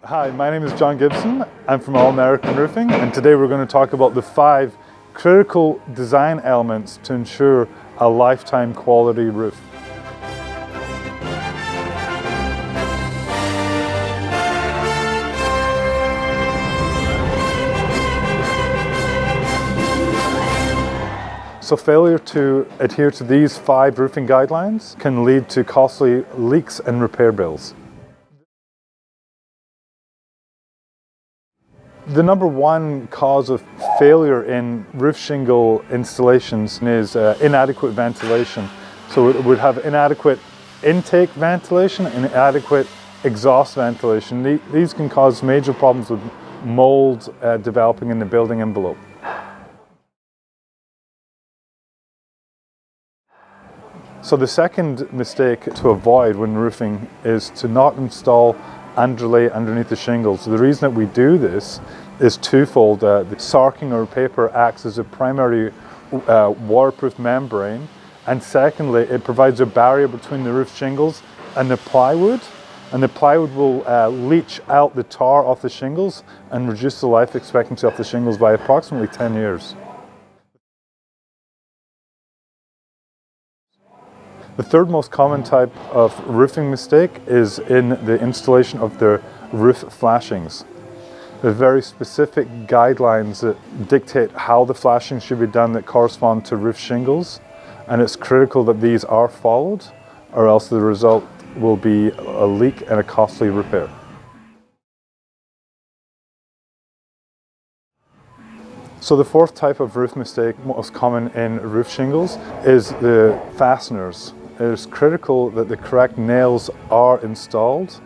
Hi, my name is John Gibson. I'm from All American Roofing, and today we're going to talk about the 5 critical design elements to ensure a lifetime quality roof. So failure to adhere to these 5 roofing guidelines can lead to costly leaks and repair bills. The number one cause of failure in roof shingle installations is inadequate ventilation. So it would have inadequate intake ventilation and inadequate exhaust ventilation. These can cause major problems with mold developing in the building envelope. So the second mistake to avoid when roofing is to not install underlay underneath the shingles. The reason that we do this is twofold. The sarking or paper acts as a primary waterproof membrane, and secondly, it provides a barrier between the roof shingles and the plywood, and the plywood will leach out the tar off the shingles and reduce the life expectancy of the shingles by approximately 10 years. The third most common type of roofing mistake is in the installation of the roof flashings. There are very specific guidelines that dictate how the flashings should be done that correspond to roof shingles, and it's critical that these are followed, or else the result will be a leak and a costly repair. So the fourth type of roof mistake, most common in roof shingles, is the fasteners. It is critical that the correct nails are installed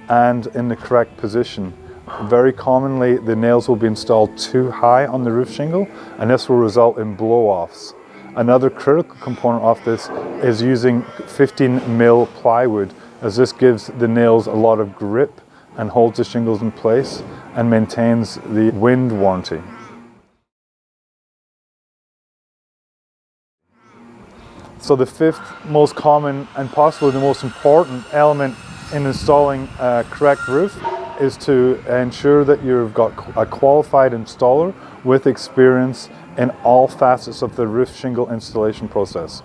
and in the correct position. Very commonly, the nails will be installed too high on the roof shingle, and this will result in blow-offs. Another critical component of this is using 15mm plywood, as this gives the nails a lot of grip and holds the shingles in place and maintains the wind warranty. So the fifth most common and possibly the most important element in installing a correct roof is to ensure that you've got a qualified installer with experience in all facets of the roof shingle installation process.